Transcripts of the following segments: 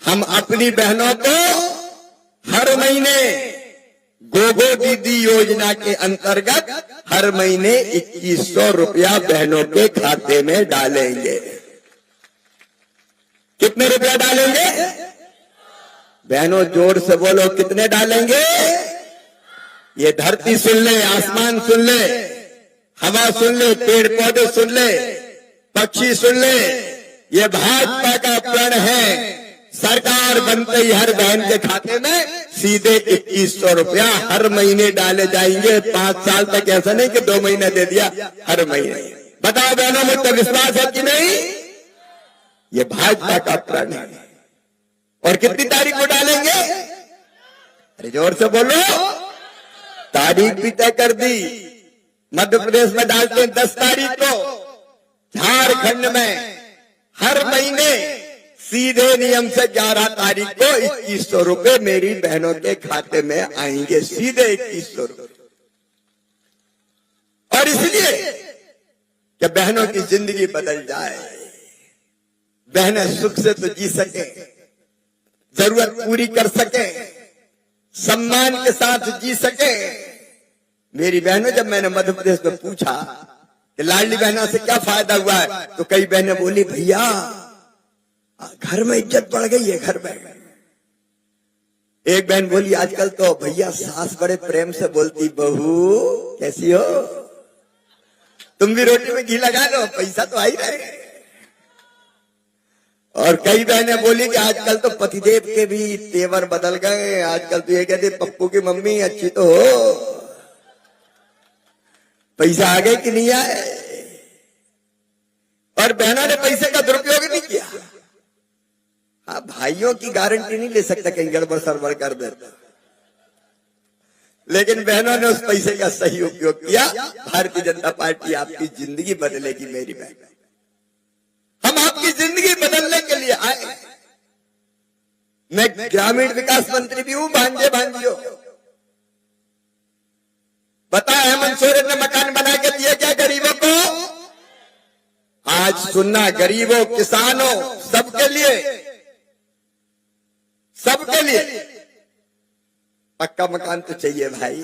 हम अपनी बहनों को हर महीने गोगो दीदी योजना के अंतर्गत हर महीने 2100 रुपया बहनों के खाते में डालेंगे। कितने रुपया डालेंगे? बहनों जोर से बोलो, कितने डालेंगे? ये धरती सुन ले, आसमान सुन ले, हवा सुन ले, पेड़ पौधे सुन ले, पक्षी सुन ले, ये भाजपा का प्रण है। सरकार बनते ही हर बहन के खाते में सीधे 2100 रुपया हर महीने डाले जाएंगे। 5 साल तक, ऐसा नहीं कि 2 महीने दे दिया, हर महीने। बताओ बहनों, मुझ पर विश्वास है कि नहीं? ये भाजपा का प्रण है। और कितनी तारीख को डालेंगे? अरे जोर से बोलो, तारीख भी तय कर दी। मध्य प्रदेश में डालते हैं 10 तारीख को, झारखंड में हर महीने सीधे नियम से 11 तारीख को 2100 रुपए मेरी बहनों के खाते में आएंगे, सीधे 2100 रुपए। और इसलिए कि बहनों की जिंदगी बदल जाए, बहनें सुख से तो जी सके, जरूरत पूरी कर सके, सम्मान के साथ जी सके। मेरी बहनों, जब मैंने मध्य प्रदेश में पूछा कि लाडली बहना से क्या फायदा हुआ है, तो कई बहनें बोली, भैया घर में इज्जत बढ़ गई है, घर में। एक बहन बोली, आजकल तो भैया सास बड़े प्रेम से बोलती, बहू कैसी हो, तुम भी रोटी में घी लगा लो, पैसा तो आ ही रहेगा। और कई बहनें बोली कि आजकल तो पतिदेव के भी तेवर बदल गए, आजकल तो ये कहते पप्पू की मम्मी अच्छी तो हो, पैसा आ गए कि नहीं आए। और बहनों ने पैसे का दुरुपयोग नहीं किया। हाँ, भाइयों की गारंटी नहीं ले सकता कहीं गड़बड़ सरबड़ कर दे, लेकिन बहनों ने उस पैसे का सही उपयोग किया। भारतीय जनता पार्टी आपकी जिंदगी बदलेगी मेरी बहन, हम आपकी जिंदगी बदलने के लिए आए। मैं ग्रामीण विकास मंत्री भी हूं, भांजे भांजियों। बता, हेमंत सोरेन ने मकान बना के दिए क्या गरीबों को? आज सुनना, गरीबों, किसानों, सबके लिए, सबके लिए पक्का मकान तो चाहिए भाई।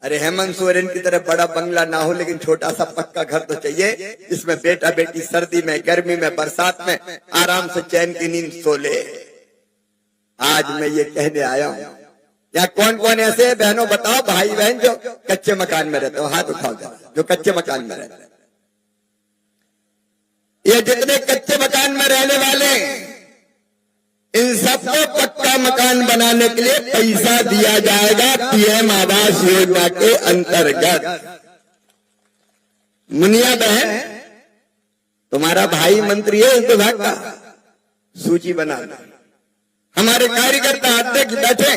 अरे हेमंत सोरेन की तरह बड़ा बंगला ना हो, लेकिन छोटा सा पक्का घर तो चाहिए, जिसमें बेटा बेटी सर्दी में, गर्मी में, बरसात में आराम से चैन की नींद सो ले। आज मैं ये कहने आया हूं, या कौन कौन ऐसे बहनों बताओ, भाई बहन जो कच्चे मकान में रहते हो, हाथ उठाओ जो कच्चे मकान में रहते हैं। ये जितने कच्चे मकान में रहने वाले, इन सबको पक्का मकान बनाने के लिए पैसा दिया जाएगा पीएम आवास योजना के अंतर्गत। मुनिया बहन, तुम्हारा भाई मंत्री है इस विभाग का, सूची बनाना। हमारे कार्यकर्ता अध्यक्ष बैठे,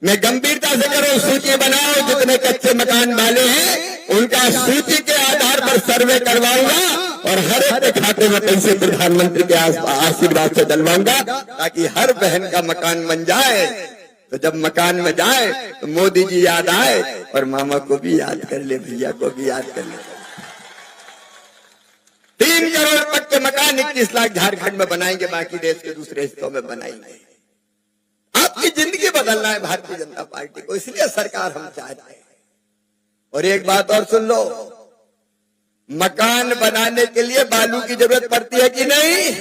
मैं गंभीरता से करो, सूची बनाओ, जितने कच्चे मकान वाले हैं उनका सूची के आधार पर सर्वे करवाऊंगा और हर एक के खाते में पैसे प्रधानमंत्री के आशीर्वाद से डलवाऊंगा, ताकि हर बहन का मकान बन जाए। तो जब मकान में जाए तो मोदी जी याद आए, और मामा को भी याद कर ले, भैया को भी याद कर ले। 3 करोड़ पक्के मकान 21 लाख झारखंड में बनाएंगे, बाकी देश के दूसरे हिस्सों में बनाएंगे। आपकी जिंदगी बदलना है भारतीय जनता पार्टी को, इसलिए सरकार हम चाहते हैं। और एक बात और सुन लो, मकान बनाने के लिए बालू की जरूरत पड़ती है कि नहीं?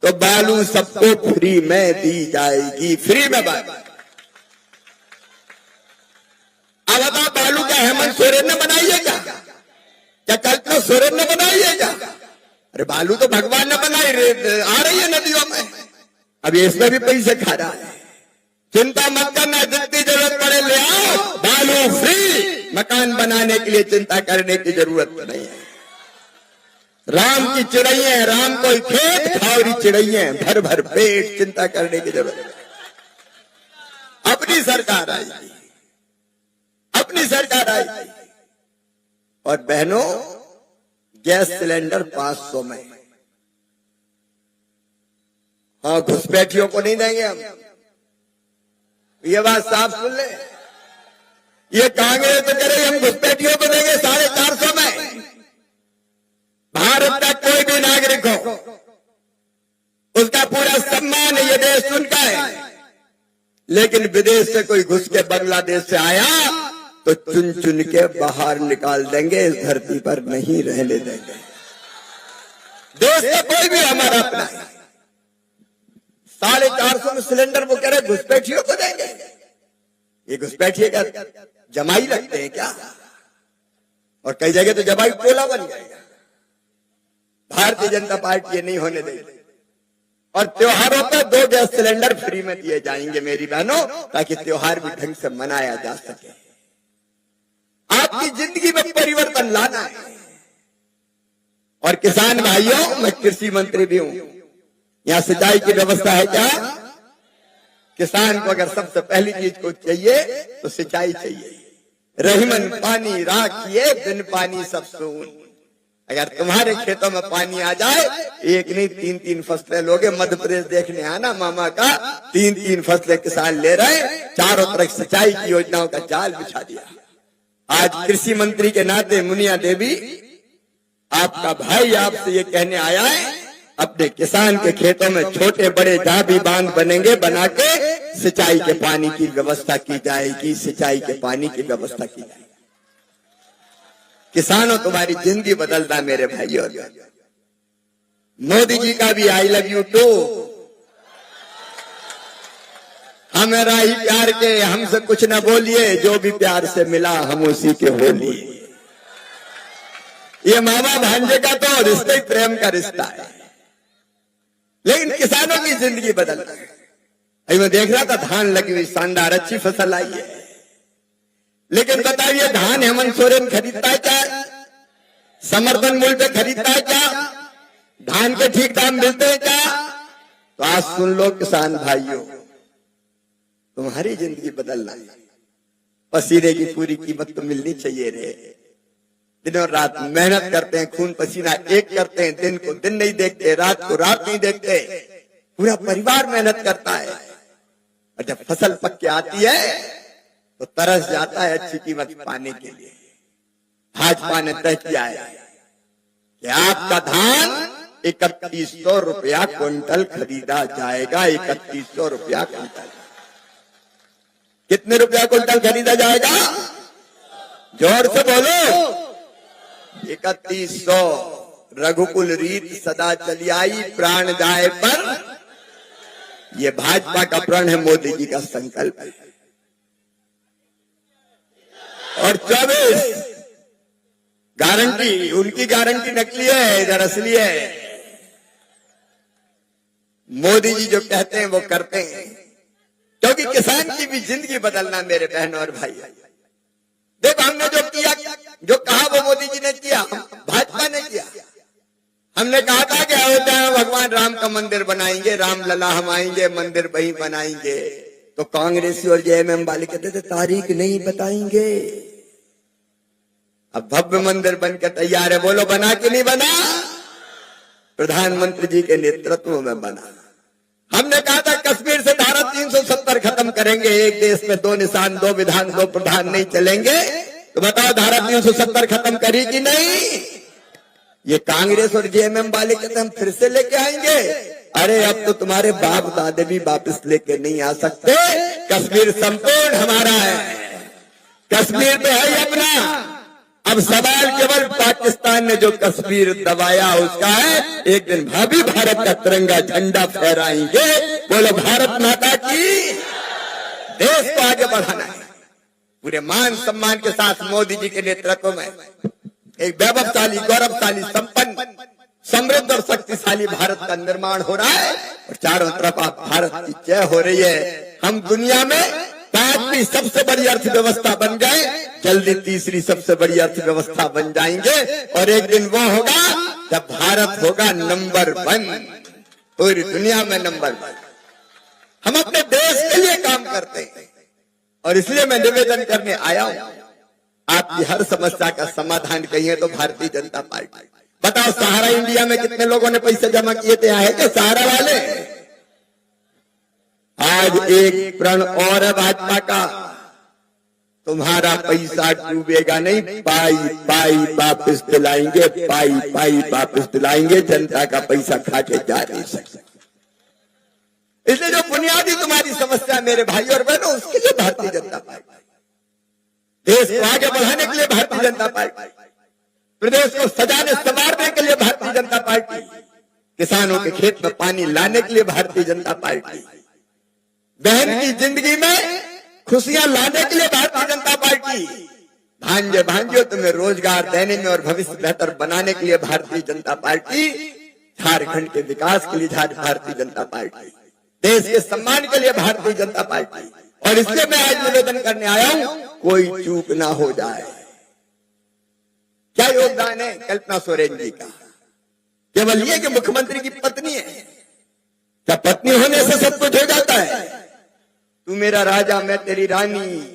तो बालू सबको फ्री में दी जाएगी, फ्री में बालू। अब बता, बालू क्या हेमंत सोरेन ने बनाई है क्या? क्या कल्पना सोरेन ने बनाई है क्या? अरे बालू तो भगवान ने बनाई, आ रही है नदियों में। अब इसमें भी पैसे खा रहा है। चिंता मत करना, जितनी जरूरत पड़े ले आओ, बालू फ्री। मकान बनाने के लिए चिंता करने की जरूरत नहीं है। राम की चिड़ैया, राम कोई खेत खावरी चिड़ैया, भर भर पेट, चिंता करने की जरूरत नहीं। अपनी सरकार आएगी, अपनी सरकार आएगी। और बहनों, गैस सिलेंडर 500 में। हाँ, घुसपैठियों को नहीं देंगे हम, ये बात साफ सुन ले। ये कांग्रेस तो करे हम घुसपैठियों को देंगे 450 में। भारत का कोई भी नागरिक हो, उसका पूरा सम्मान है ये देश उनका है। लेकिन विदेश से कोई घुस के बांग्लादेश से आया तो चुन चुन के बाहर निकाल देंगे, इस धरती पर नहीं रहने देंगे। देश का कोई भी हमारा अपना है। 450 में सिलेंडर वो कह रहे घुसपैठियों को देंगे। ये घुसपैठिए का जमाई लगते हैं क्या? और कई जगह तो जमाई टोला बन जाएगा। भारतीय जनता पार्टी ये नहीं होने देगी। और त्योहारों पर 2 गैस सिलेंडर फ्री में दिए जाएंगे मेरी बहनों, ताकि त्योहार भी ढंग से मनाया जा सके। आपकी जिंदगी में परिवर्तन लाना है। और किसान भाइयों, मैं कृषि मंत्री भी हूं। यहां सिंचाई की व्यवस्था है क्या? किसान को अगर सबसे पहली चीज को चाहिए तो सिंचाई चाहिए। रहीमन पानी राखिए, बिन पानी सब सून। अगर तुम्हारे खेतों में पानी आ जाए, एक नहीं 3-3 फसलें लोगे। मध्य प्रदेश देखने आना मामा का, 3-3 फसलें किसान ले रहे, चारों तरफ सिंचाई की योजनाओं का जाल बिछा दिया। आज कृषि मंत्री के नाते मुनिया देवी, आपका भाई आपसे ये कहने आया है, अपने किसान के खेतों में छोटे बड़े जहां भी बांध बनेंगे बना के सिंचाई के पानी की व्यवस्था की जाएगी। सिंचाई के पानी की व्यवस्था की जाएगी। किसानों, तुम्हारी जिंदगी बदलना मेरे भाइयों। मोदी जी का भी आई लव यू टू। हमारा ही प्यार के, हमसे कुछ न बोलिए, जो भी प्यार से मिला हम उसी के हो लिए। ये मामा भांजे का तो रिश्ता ही प्रेम का रिश्ता है। लेकिन किसानों की जिंदगी बदलना है। अभी मैं देख रहा था, धान लगी हुई शानदार अच्छी फसल आई है। लेकिन बताइए, धान हेमंत सोरेन खरीदता है क्या? समर्थन मूल्य पे खरीदता है क्या? धान के ठीक दाम मिलते हैं क्या? तो आज सुन लो किसान भाइयों, तुम्हारी जिंदगी बदलना है। पसीने की पूरी कीमत तो मिलनी चाहिए रे। दिनों रात मेहनत करते हैं, खून पसीना एक करते हैं, दिन को दिन नहीं देखते, रात को रात नहीं देखते, पूरा परिवार मेहनत करता है। और जब फसल पक के आती है तो तरस जाता है अच्छी कीमत पाने के लिए। भाजपा ने तय किया है कि आपका धान 3100 रुपया क्विंटल खरीदा जाएगा। 3100 रुपया क्विंटल। कितने रुपया क्विंटल खरीदा जाएगा? जोर से बोलो। 3100। रघुकुल रीत सदा चली आई, प्राण जाए पर। ये भाजपा का प्रण है, मोदी जी का संकल्प है। और 24 गारंटी, उनकी गारंटी नकली है, इधर असली है। मोदी जी जो कहते हैं वो करते हैं। क्योंकि किसान की भी जिंदगी बदलना मेरे बहनों और भाई। देखो, हमने जो किया, जो कहा वो मोदी जी ने किया, भाजपा ने किया। हमने कहा था कि अयोध्या में भगवान राम का मंदिर बनाएंगे, राम लला हम आएंगे, मंदिर वहीं बनाएंगे। तो कांग्रेसी और जेएमएम वाले कहते थे तारीख नहीं बताएंगे। अब भव्य मंदिर बनकर तैयार है। बोलो, बना कि नहीं बना? प्रधानमंत्री जी के नेतृत्व में बना। हमने कहा था कश्मीर से धारा 370 खत्म करेंगे, एक देश में 2 निशान, 2 विधान, 2 प्रधान नहीं चलेंगे। तो बताओ, धारा 370 खत्म करी कि नहीं? ये कांग्रेस और जेएमएम वाले कहते हम फिर से लेके आएंगे। अरे अब तो तुम्हारे बाप दादे भी वापस लेके नहीं आ सकते। कश्मीर संपूर्ण हमारा है। कश्मीर तो है ही अपना। अब सवाल केवल पाकिस्तान ने जो कश्मीर दबाया उसका है। एक दिन भाभी भारत का तिरंगा झंडा फहराएंगे। बोलो भारत माता की। देश को आगे बढ़ाना है पूरे मान सम्मान के साथ। मोदी जी के नेतृत्व में एक वैभवशाली, गौरवशाली, संपन्न, समृद्ध और शक्तिशाली भारत का निर्माण हो रहा है। और चारों तरफ आप भारत की जय हो रही है। हम दुनिया में 5वीं सबसे बड़ी अर्थव्यवस्था बन गए, जल्दी 3री सबसे बड़ी अर्थव्यवस्था बन जाएंगे। और एक दिन वो होगा जब भारत होगा नंबर 1, पूरी दुनिया में नंबर 1। हम अपने देश के लिए काम करते हैं और इसलिए मैं निवेदन करने आया हूं। आपकी हर समस्या का समाधान कहिए तो भारतीय जनता पार्टी। बताओ, सहारा इंडिया में कितने लोगों ने पैसे जमा किए थे? है क्या सहारा वाले? आज एक प्रण और है भाजपा का, तुम्हारा पैसा डूबेगा नहीं, पाई पाई वापस दिलाएंगे, पाई पाई वापस दिलाएंगे। जनता का पैसा खा के जा नहीं सकते। इसलिए जो बुनियादी तुम्हारी समस्या मेरे भाई और बहनों, उसके लिए भारतीय जनता पार्टी, देश को आगे बढ़ाने के लिए भारतीय जनता पार्टी, प्रदेश को सजाने संवारने के लिए भारतीय जनता पार्टी, किसानों के खेत में पानी लाने के लिए भारतीय जनता पार्टी, बहन की जिंदगी में खुशियां लाने के लिए भारतीय जनता पार्टी, भांजे भांजियों तुम्हें रोजगार देने में और भविष्य बेहतर बनाने के लिए भारतीय जनता पार्टी, झारखंड के विकास के लिए भारतीय जनता पार्टी, देश के सम्मान के लिए भारतीय जनता पार्टी। और इसलिए मैं आज निवेदन करने आया हूं, कोई चूक ना हो जाए। क्या योगदान है कल्पना सोरेन जी का? केवल ये कि मुख्यमंत्री की पत्नी है। क्या पत्नी होने से सब कुछ हो जाता है? तू मेरा राजा मैं तेरी रानी,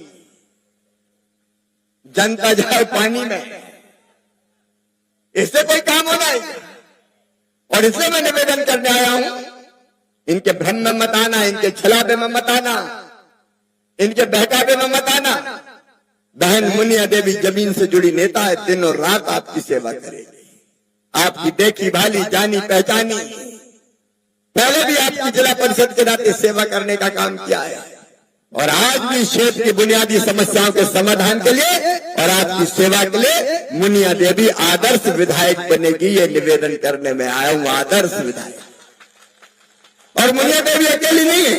जनता जाए पानी में, इससे कोई काम होना है? और इसलिए मैं निवेदन करने आया हूं, इनके भ्रम में मत आना, इनके छलावे में मत आना, इनके बहकावे में मत आना। बहन मुनिया देवी जमीन से जुड़ी नेता है, दिन और रात आपकी सेवा करेगी, आपकी देखी भाली जानी पहचानी, पहले भी आपकी जिला परिषद के नाते सेवा करने का काम किया है और आज भी क्षेत्र की बुनियादी समस्याओं के समाधान के लिए और आपकी सेवा के लिए मुनिया देवी आदर्श विधायक बनेगी। ये निवेदन करने में आया हूं, आदर्श विधायक। और मुनिया देवी अकेली नहीं है,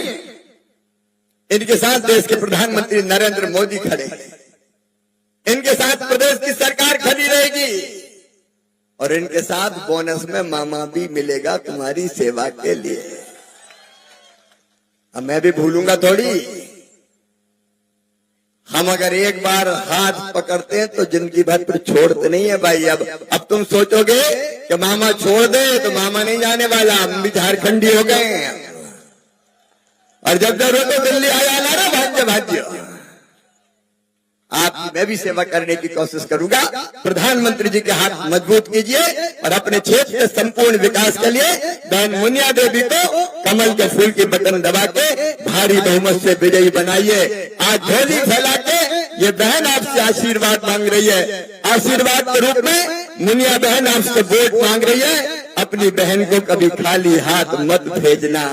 इनके साथ देश के प्रधानमंत्री नरेंद्र मोदी खड़े हैं, इनके साथ प्रदेश की सरकार खड़ी रहेगी और इनके साथ बोनस में मामा भी मिलेगा तुम्हारी सेवा के लिए। अब मैं भी भूलूंगा थोड़ी, हम अगर एक बार हाथ पकड़ते हैं तो जिंदगी भर फिर छोड़ते नहीं है भाई। अब तुम सोचोगे कि मामा छोड़ दे, तो मामा नहीं जाने वाला, हम भी झारखंडी हो गए हैं। और जब जरूरत हो दिल्ली आया ना भाग्य भाग्य, आपकी मैं भी सेवा करने की कोशिश करूंगा। प्रधानमंत्री जी के हाथ मजबूत कीजिए और अपने क्षेत्र के संपूर्ण विकास के लिए बहन मुनिया देवी को कमल के फूल की बटन दबा के भारी बहुमत से विजयी बनाइए। आज झोली फैला के ये बहन आपसे आशीर्वाद मांग रही है। आशीर्वाद के रूप में मुनिया बहन आपसे वोट मांग रही है। अपनी बहन को कभी खाली हाथ मत भेजना।